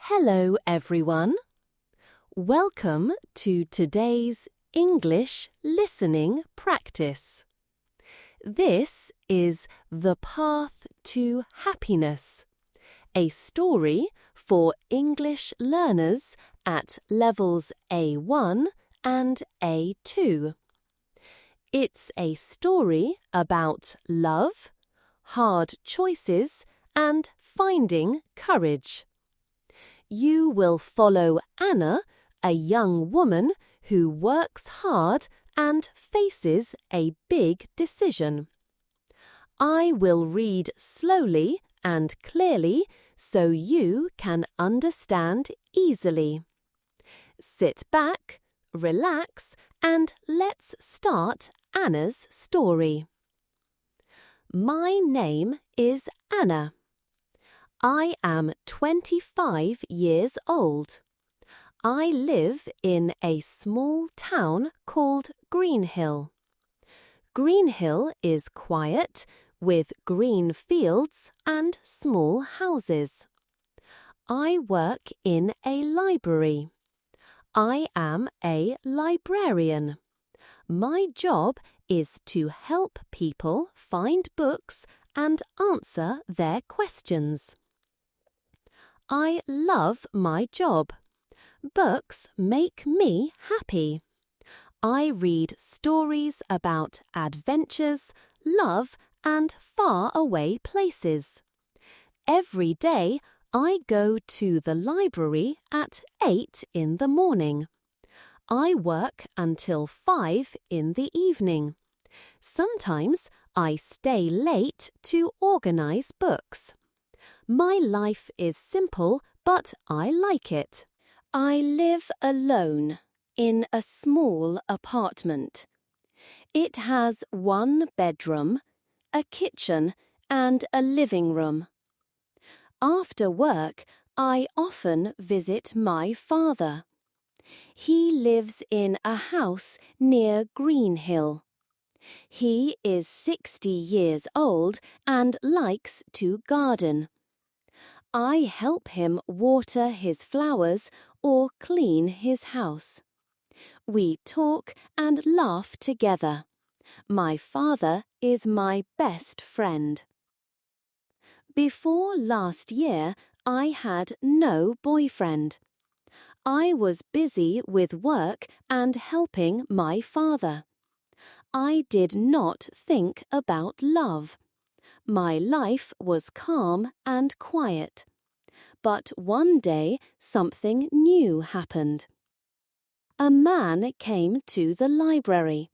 Hello, everyone. Welcome to today's English listening practice. This is The Path to Happiness, a story for English learners at levels A1 and A2. It's a story about love, hard choices, and finding courage. You will follow Anna, a young woman who works hard and faces a big decision. I will read slowly and clearly so you can understand easily. Sit back, relax, and let's start Anna's story. My name is Anna. I am 25 years old. I live in a small town called Greenhill. Greenhill is quiet, with green fields and small houses. I work in a library. I am a librarian. My job is to help people find books and answer their questions. I love my job. Books make me happy. I read stories about adventures, love, and far-away places. Every day, I go to the library at 8 in the morning. I work until 5 in the evening. Sometimes I stay late to organize books. My life is simple, but I like it. I live alone in a small apartment. It has one bedroom, a kitchen, and a living room. After work, I often visit my father. He lives in a house near Greenhill. He is 60 years old and likes to garden. I help him water his flowers or clean his house. We talk and laugh together. My father is my best friend. Before last year, I had no boyfriend. I was busy with work and helping my father. I did not think about love. My life was calm and quiet. But one day something new happened. A man came to the library.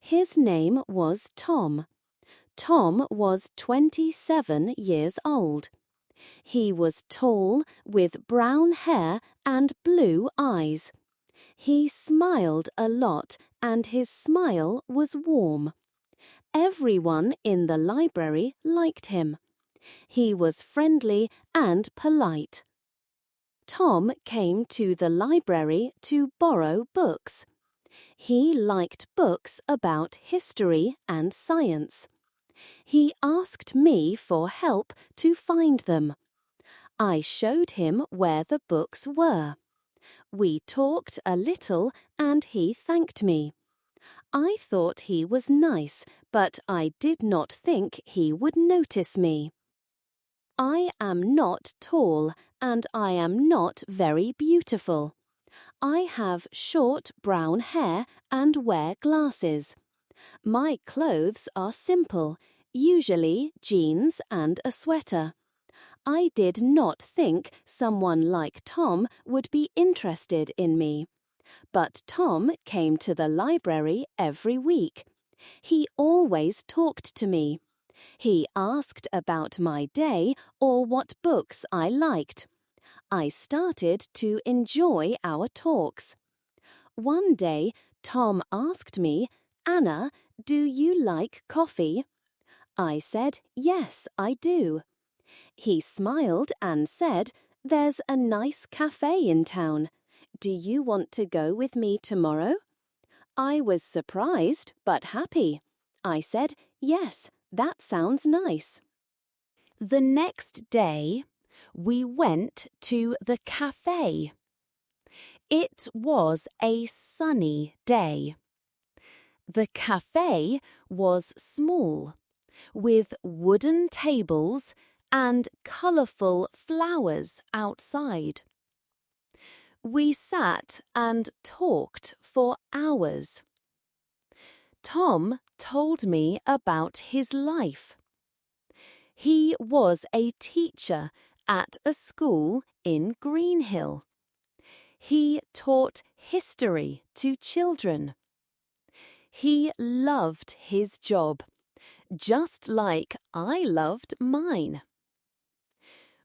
His name was Tom. Tom was 27 years old. He was tall, with brown hair and blue eyes. He smiled a lot, and his smile was warm. Everyone in the library liked him. He was friendly and polite. Tom came to the library to borrow books. He liked books about history and science. He asked me for help to find them. I showed him where the books were. We talked a little and he thanked me. I thought he was nice, but I did not think he would notice me. I am not tall and I am not very beautiful. I have short brown hair and wear glasses. My clothes are simple, usually jeans and a sweater. I did not think someone like Tom would be interested in me. But Tom came to the library every week. He always talked to me. He asked about my day or what books I liked. I started to enjoy our talks. One day, Tom asked me, "Anna, do you like coffee?" I said, "Yes, I do." He smiled and said, "There's a nice cafe in town. Do you want to go with me tomorrow?" I was surprised but happy. I said, "Yes, that sounds nice." The next day, We went to the cafe. It was a sunny day. The cafe was small, with wooden tables and colourful flowers outside. We sat and talked for hours. Tom told me about his life. He was a teacher at a school in Greenhill. He taught history to children. He loved his job, just like I loved mine.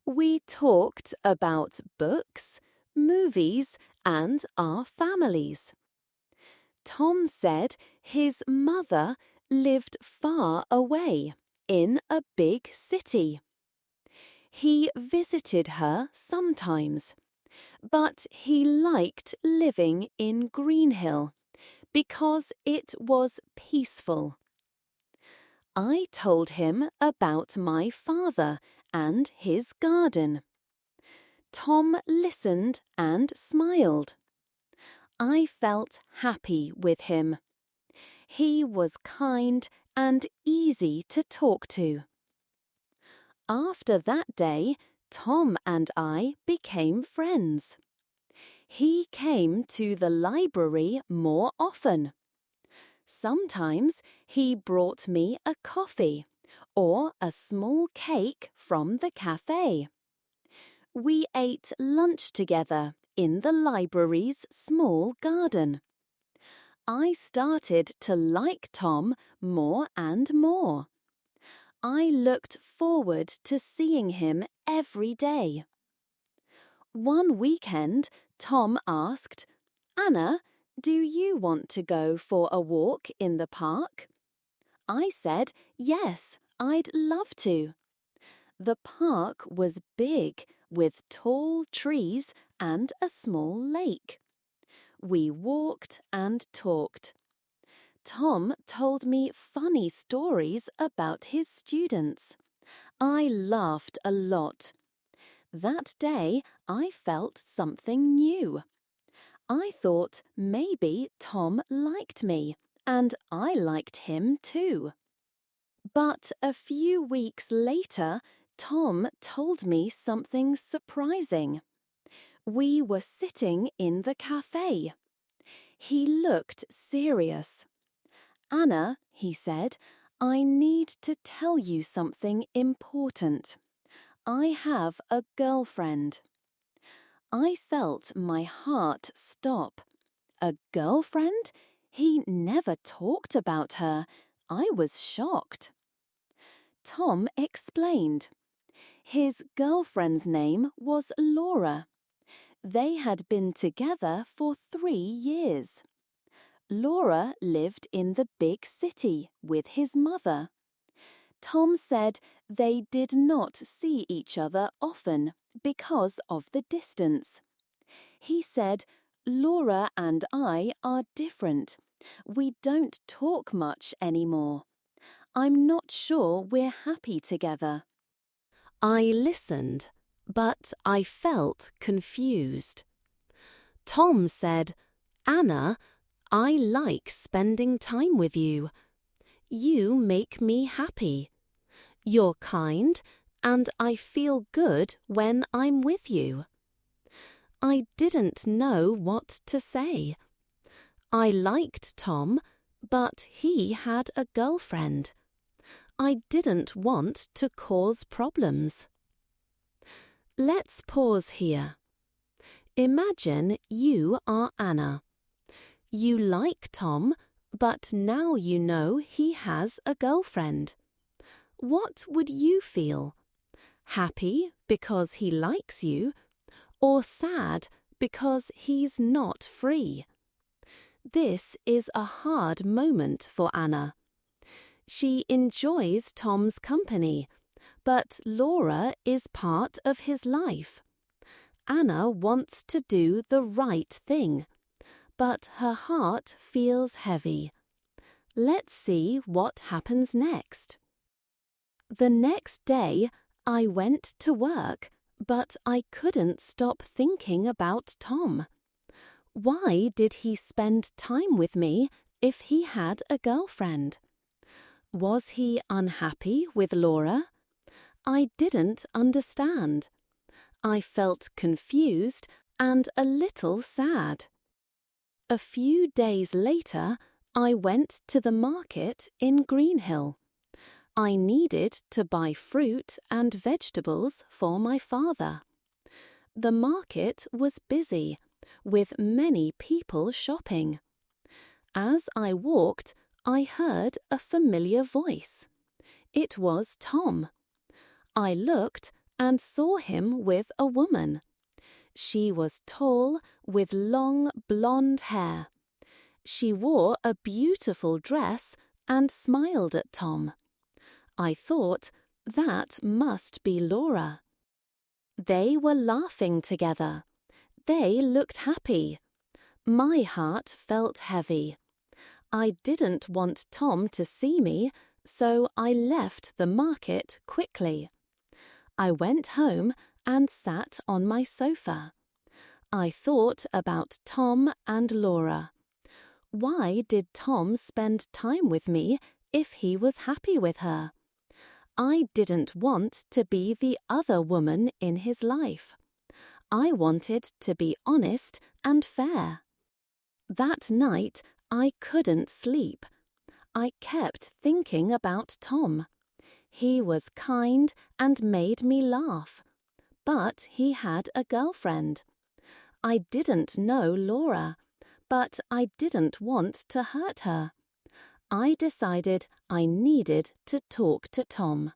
We talked about books, movies, and our families. Tom said his mother lived far away in a big city. He visited her sometimes, but he liked living in Greenhill because it was peaceful. I told him about my father and his garden. Tom listened and smiled. I felt happy with him. He was kind and easy to talk to. After that day, Tom and I became friends. He came to the library more often. Sometimes he brought me a coffee or a small cake from the cafe. We ate lunch together in the library's small garden. I started to like Tom more and more. I looked forward to seeing him every day. One weekend, Tom asked, "Anna, do you want to go for a walk in the park?" I said, "Yes, I'd love to." The park was big, with tall trees and a small lake. We walked and talked. Tom told me funny stories about his students. I laughed a lot. That day, I felt something new. I thought maybe Tom liked me, and I liked him too. But a few weeks later, Tom told me something surprising. We were sitting in the cafe. He looked serious. "Anna," he said, "I need to tell you something important. I have a girlfriend." I felt my heart stop. A girlfriend? He never talked about her. I was shocked. Tom explained. His girlfriend's name was Laura. They had been together for 3 years. Laura lived in the big city with his mother. Tom said they did not see each other often because of the distance. He said, "Laura and I are different. We don't talk much anymore. I'm not sure we're happy together." I listened, but I felt confused. Tom said, "Anna, I like spending time with you. You make me happy. You're kind, and I feel good when I'm with you." I didn't know what to say. I liked Tom, but he had a girlfriend. I didn't want to cause problems. Let's pause here. Imagine you are Anna. You like Tom, but now you know he has a girlfriend. What would you feel? Happy because he likes you, or sad because he's not free? This is a hard moment for Anna. She enjoys Tom's company, but Laura is part of his life. Anna wants to do the right thing, but her heart feels heavy. Let's see what happens next. The next day, I went to work, But I couldn't stop thinking about Tom. Why did he spend time with me if he had a girlfriend? Was he unhappy with Laura? I didn't understand. I felt confused and a little sad. A few days later, I went to the market in Greenhill. I needed to buy fruit and vegetables for my father. The market was busy, with many people shopping. As I walked, I heard a familiar voice. It was Tom. I looked and saw him with a woman. She was tall, with long blonde hair. She wore a beautiful dress and smiled at Tom. I thought, that must be Laura. They were laughing together. They looked happy. My heart felt heavy. I didn't want Tom to see me, so I left the market quickly. I went home and sat on my sofa. I thought about Tom and Laura. Why did Tom spend time with me if he was happy with her? I didn't want to be the other woman in his life. I wanted to be honest and fair. That night, I couldn't sleep. I kept thinking about Tom. He was kind and made me laugh. But he had a girlfriend. I didn't know Laura, but I didn't want to hurt her. I decided I needed to talk to Tom.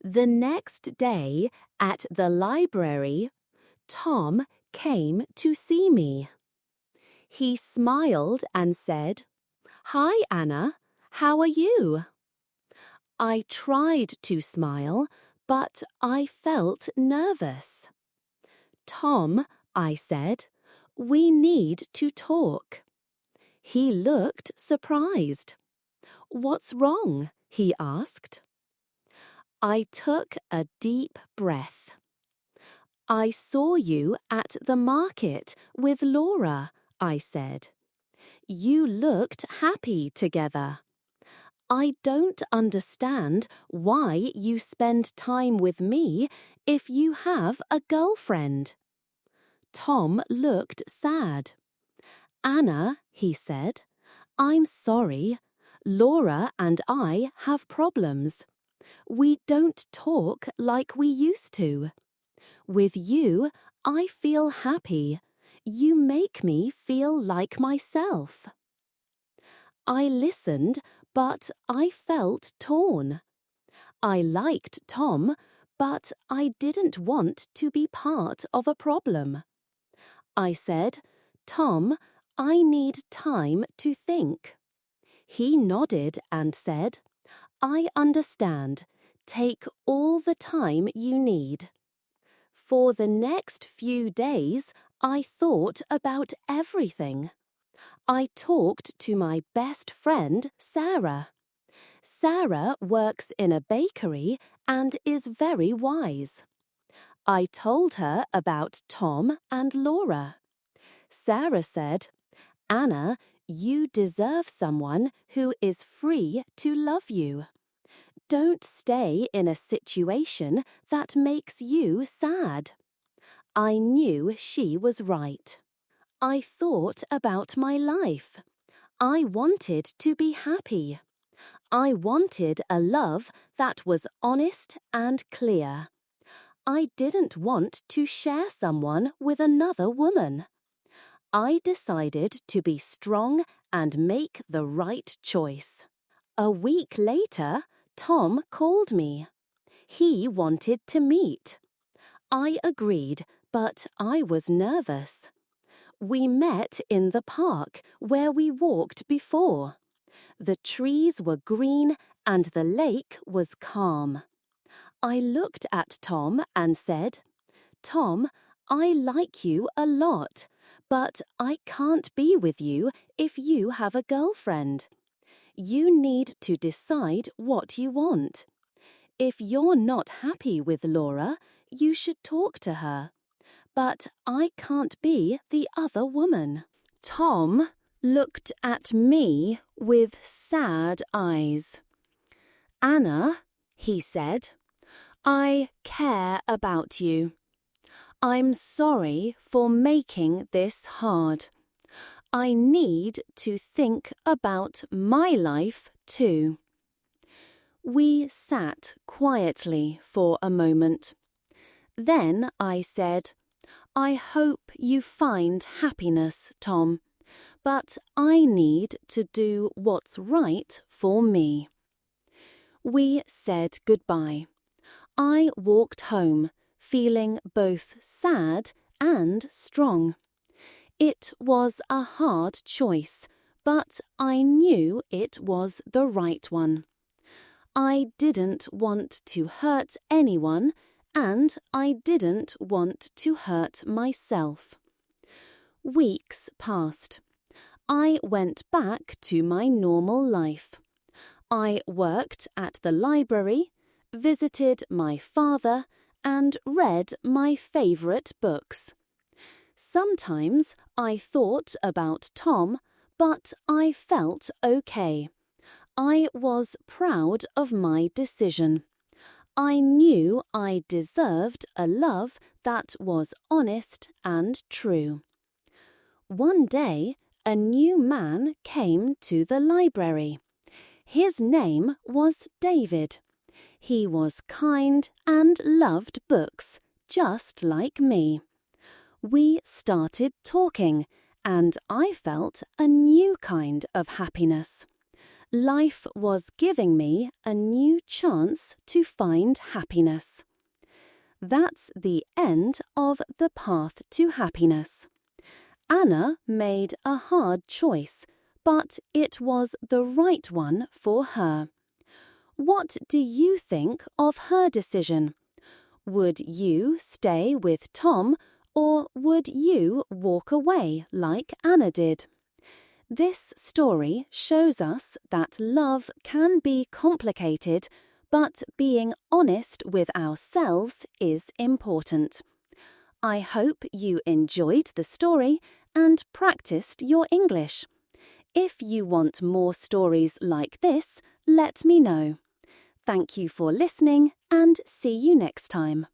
The next day, at the library, Tom came to see me. He smiled and said, "Hi, Anna. How are you?" I tried to smile, but I felt nervous. "Tom," I said, "we need to talk." He looked surprised. "What's wrong?" he asked. I took a deep breath. "I saw you at the market with Laura," I said. "You looked happy together. I don't understand why you spend time with me if you have a girlfriend." Tom looked sad. "Anna," he said, "I'm sorry. Laura and I have problems. We don't talk like we used to. With you, I feel happy. You make me feel like myself." I listened, but I felt torn. I liked Tom, but I didn't want to be part of a problem. I said, "Tom, I need time to think." He nodded and said, "I understand. Take all the time you need." For the next few days, I thought about everything. I talked to my best friend, Sarah. Sarah works in a bakery and is very wise. I told her about Tom and Laura. Sarah said, "Anna, you deserve someone who is free to love you. Don't stay in a situation that makes you sad." I knew she was right. I thought about my life. I wanted to be happy. I wanted a love that was honest and clear. I didn't want to share someone with another woman. I decided to be strong and make the right choice. A week later, Tom called me. He wanted to meet. I agreed, but I was nervous. We met in the park where we walked before. The trees were green and the lake was calm. I looked at Tom and said, "Tom, I like you a lot, but I can't be with you if you have a girlfriend. You need to decide what you want. If you're not happy with Laura, you should talk to her. But I can't be the other woman." Tom looked at me with sad eyes. "Anna," he said, "I care about you. I'm sorry for making this hard. I need to think about my life too." We sat quietly for a moment. Then I said, "I hope you find happiness, Tom, but I need to do what's right for me." We said goodbye. I walked home, feeling both sad and strong. It was a hard choice, but I knew it was the right one. I didn't want to hurt anyone, and I didn't want to hurt myself. Weeks passed. I went back to my normal life. I worked at the library, visited my father, and read my favorite books. Sometimes I thought about Tom, but I felt okay. I was proud of my decision. I knew I deserved a love that was honest and true. One day, a new man came to the library. His name was David. He was kind and loved books, just like me. We started talking, and I felt a new kind of happiness. Life was giving me a new chance to find happiness. That's the end of the path to happiness. Anna made a hard choice, but it was the right one for her. What do you think of her decision? Would you stay with Tom, or would you walk away like Anna did? This story shows us that love can be complicated, but being honest with ourselves is important. I hope you enjoyed the story and practiced your English. If you want more stories like this, let me know. Thank you for listening, and see you next time.